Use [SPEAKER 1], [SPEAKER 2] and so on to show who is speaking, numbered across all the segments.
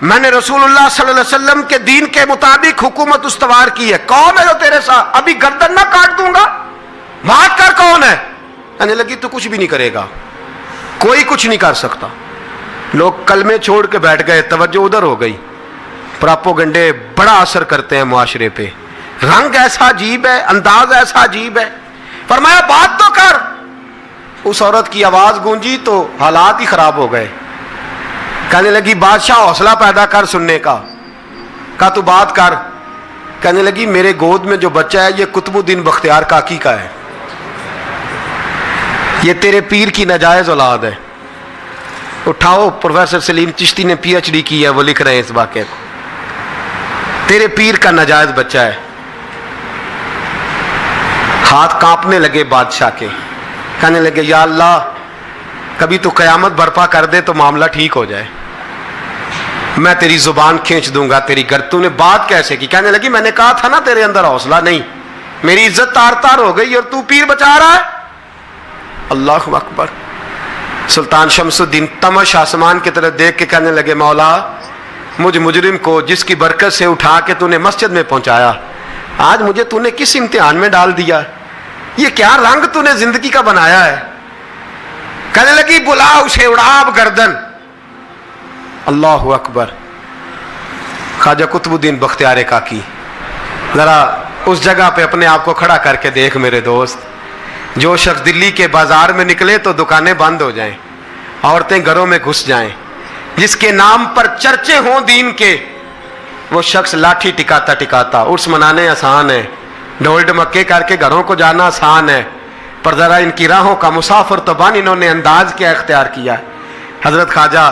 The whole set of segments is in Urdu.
[SPEAKER 1] میں نے رسولullah صلی اللہ علیہ وسلم کے دین کے مطابق حکومت استوار کی ہے. کون ہے جو تیرے ساتھ؟ ابھی گردن نہ کاٹ دوں گا. بات کر کون ہے؟ کہنے لگی تو کچھ بھی نہیں کرے گا, کوئی کچھ نہیں کر سکتا. لوگ کلمے چھوڑ کے بیٹھ گئے, توجہ ادھر ہو گئی. پراپوگنڈے بڑا اثر کرتے ہیں معاشرے پہ. رنگ ایسا عجیب ہے, انداز ایسا عجیب ہے. فرمایا بات تو کر. اس عورت کی آواز گونجی تو حالات ہی خراب ہو گئے. کہنے لگی بادشاہ حوصلہ پیدا کر سننے کا. کہا تو بات کر. کہنے لگی میرے گود میں جو بچہ ہے یہ قطب الدین بختیار کاکی کا ہے, یہ تیرے پیر کی ناجائز اولاد ہے. اٹھاؤ, پروفیسر سلیم چشتی نے پی ایچ ڈی کی ہے, وہ لکھ رہے ہیں اس واقعے کو. تیرے پیر کا ناجائز بچہ ہے. ہاتھ کانپنے لگے بادشاہ کے. کہنے لگے یا اللہ کبھی تو قیامت برپا کر دے تو معاملہ ٹھیک ہو جائے, میں تیری زبان کھینچ دوں گا تیری گر. تو نے بات کیسے کی؟ کہنے لگی میں نے کہا تھا نا تیرے اندر حوصلہ نہیں, میری عزت تار تار ہو گئی اور تو پیر بچا رہا ہے. اللہ اکبر. سلطان شمس الدین تمش آسمان کی طرف دیکھ کے کہنے لگے مولا مجھ مجرم کو جس کی برکت سے اٹھا کے تو نے مسجد میں پہنچایا, آج مجھے تو نے کس امتحان میں ڈال دیا؟ یہ کیا رنگ تو نے زندگی کا بنایا ہے؟ کہنے لگی بلا اسے, اڑاب گردن. اللہ اکبر. خواجہ قطب الدین بختیار کاکی, ذرا اس جگہ پہ اپنے آپ کو کھڑا کر کے دیکھ میرے دوست. جو شخص دلی کے بازار میں نکلے تو دکانیں بند ہو جائیں, عورتیں گھروں میں گھس جائیں, جس کے نام پر چرچے ہوں دین کے, وہ شخص لاٹھی ٹکاتا ٹکاتا. عرس منانے آسان ہے, ڈھول ڈمکے کر کے گھروں کو جانا آسان ہے, پر ذرا ان کی راہوں کا مسافر تو بن انہوں نے انداز کیا اختیار کیا ہے. حضرت خواجہ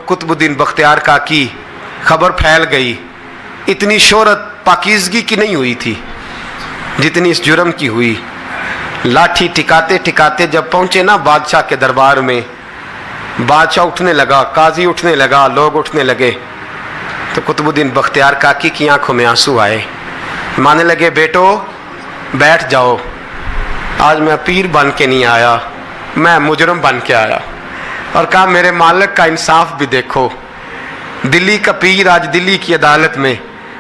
[SPEAKER 1] قطب الدین بختیار کاکی, خبر پھیل گئی. اتنی شہرت پاکیزگی کی نہیں ہوئی تھی جتنی اس جرم کی ہوئی. لاٹھی ٹکاتے ٹکاتے جب پہنچے نا بادشاہ کے دربار میں, بادشاہ اٹھنے لگا, قاضی اٹھنے لگا, لوگ اٹھنے لگے, تو قطب الدین بختیار کاکی کی آنکھوں میں آنسو آئے. مانے لگے بیٹو بیٹھ جاؤ, آج میں پیر بن کے نہیں آیا, میں مجرم بن کے آیا. اور کہا میرے مالک کا انصاف بھی دیکھو, دلی کا پیر آج دلی کی عدالت میں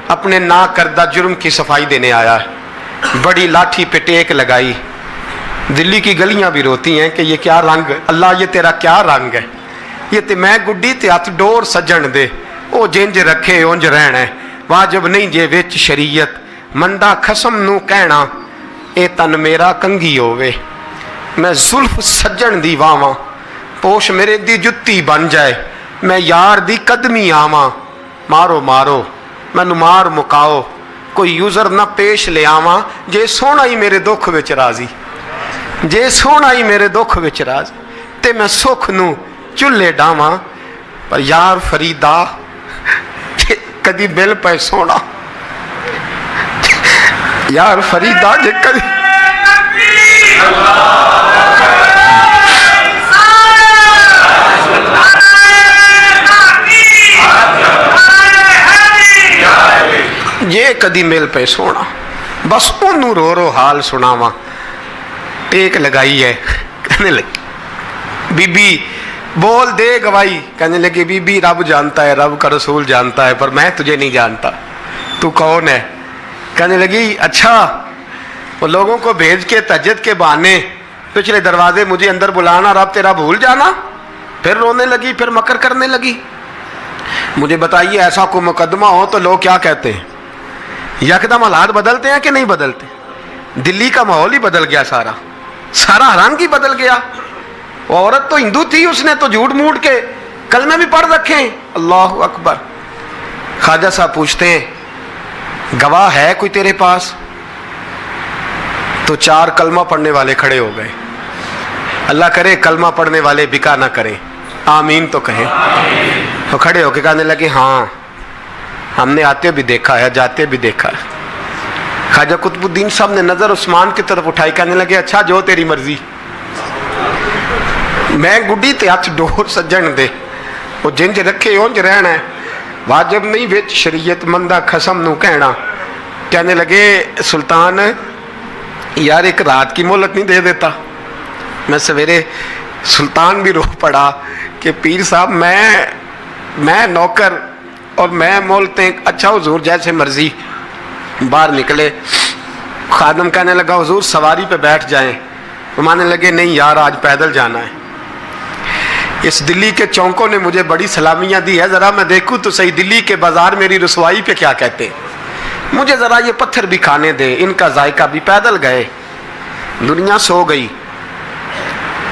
[SPEAKER 1] اپنے نا کردہ جرم کی صفائی دینے آیا ہے. بڑی لاٹھی پہ ٹیک لگائی. دلی کی گلیاں بھی روتی ہیں کہ یہ کیا رنگ, اللہ یہ تیرا کیا رنگ ہے, یہ تے میں گڈی تے ہاتھ ڈور سجن دے, او جنج رکھے اونج رہنا ہے, واجب نہیں جے وچ شریعت, منڈا خسم نو کہنا اے تن میرا کنگھی ہووے, میں زلف سجن دی واواں, پوش میرے دی جتی بن جائے, میں یار دی قدمی آواں, مارو مارو مینو مار مکاؤ, کوئی یوزر نہ پیش لے آواں, جے سونا ہی میرے دکھ وچ راضی, جے سونا ہی میرے دکھ وچ راضی, تے میں سکھ نو چلے ڈاواں, پر یار فریدا کدی مل پے سونا, یار فریدا جے کدی یہ کدی مل پہ سونا, بس انہوں رو رو حال سناواں. ٹیک لگائی ہے. کہنے لگی بی بی بول دے گواہی. کہنے لگی بی بی رب جانتا ہے, رب کا رسول جانتا ہے, پر میں تجھے نہیں جانتا, تو کون ہے؟ کہنے لگی اچھا وہ لوگوں کو بھیج کے تہجد کے بہانے پچھلے دروازے مجھے اندر بلانا, رب تیرا بھول جانا. پھر رونے لگی, پھر مکر کرنے لگی. مجھے بتائیے ایسا کوئی مقدمہ ہو تو لوگ کیا کہتے ہیں؟ یکدم حالات بدلتے ہیں کہ نہیں بدلتے؟ دلی کا ماحول ہی بدل گیا, سارا سارا حرام کی بدل گیا. وہ عورت تو ہندو تھی, اس نے تو جھوٹ موٹ کے کلمے بھی پڑھ رکھے ہیں. اللہ اکبر. خواجہ صاحب پوچھتے ہیں گواہ ہے کوئی تیرے پاس؟ تو 4 کلمہ پڑھنے والے کھڑے ہو گئے. اللہ کرے کلمہ پڑھنے والے بکا نہ کریں, آمین تو کہیں. تو کھڑے ہو کے کہنے لگے ہاں ہم نے آتے بھی دیکھا ہے, جاتے بھی دیکھا ہے. خواجہ قطب الدین صاحب نے نظر عثمان کی طرف اٹھائی, کہنے لگے اچھا جو تیری مرضی, میں گڈی تے ہاتھ ڈور سجن دے, وہ جنج رکھے اونج رہنا ہے, واجب نہیں وچ شریعت, مندہ خسم نو کہنا. کہنے لگے سلطان یار ایک رات کی مہلت نہیں دے دیتا؟ میں سویرے سلطان بھی رو پڑا کہ پیر صاحب میں نوکر اور میں بولتے ہیں اچھا حضور جیسے مرضی. باہر نکلے, خادم کہنے لگا حضور سواری پہ بیٹھ جائیں. مانے لگے نہیں یار آج پیدل جانا ہے. اس دلی کے چونکوں نے مجھے بڑی سلامیاں دی ہے, ذرا میں دیکھوں تو صحیح دلی کے بازار میری رسوائی پہ کیا کہتے ہیں. مجھے ذرا یہ پتھر بھی کھانے دے, ان کا ذائقہ بھی. پیدل گئے, دنیا سو گئی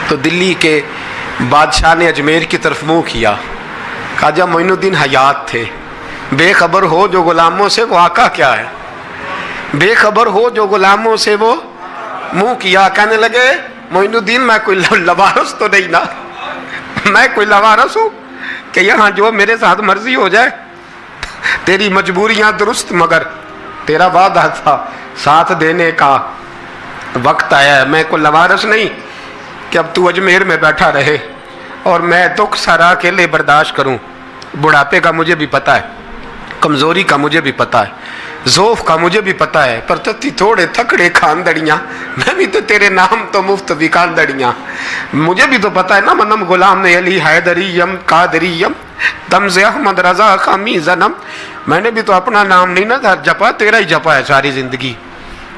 [SPEAKER 1] تو دلی کے بادشاہ نے اجمیر کی طرف منہ کیا. خواجہ معین الدین حیات تھے. بے خبر ہو جو غلاموں سے وہ آقا کیا ہے, بے خبر ہو جو غلاموں سے وہ منہ کیا. کہنے لگے معین الدین میں کوئی لوارس تو نہیں نا, میں کوئی لوارس ہوں کہ یہاں جو میرے ساتھ مرضی ہو جائے. تیری مجبوریاں درست مگر تیرا وعدہ تھا ساتھ دینے کا وقت آیا ہے. میں کوئی لوارس نہیں کہ اب تو اجمیر میں بیٹھا رہے اور میں دکھ سارا اکیلے برداشت کروں. بڑھاپے کا مجھے بھی پتہ ہے, کمزوری کا مجھے بھی پتہ ہے, ذوف کا مجھے بھی پتہ ہے, پر تتی تھوڑے تھکڑے خاندڑیاں, میں بھی تو تیرے نام تو مفت بھی خاندڑیاں. مجھے بھی تو پتہ ہے نا منم غلام نے علی حیدریم قادریم تمز احمد رضا خامی زنم. میں نے بھی تو اپنا نام نہیں نا جپا, تیرا ہی جپا ہے ساری زندگی.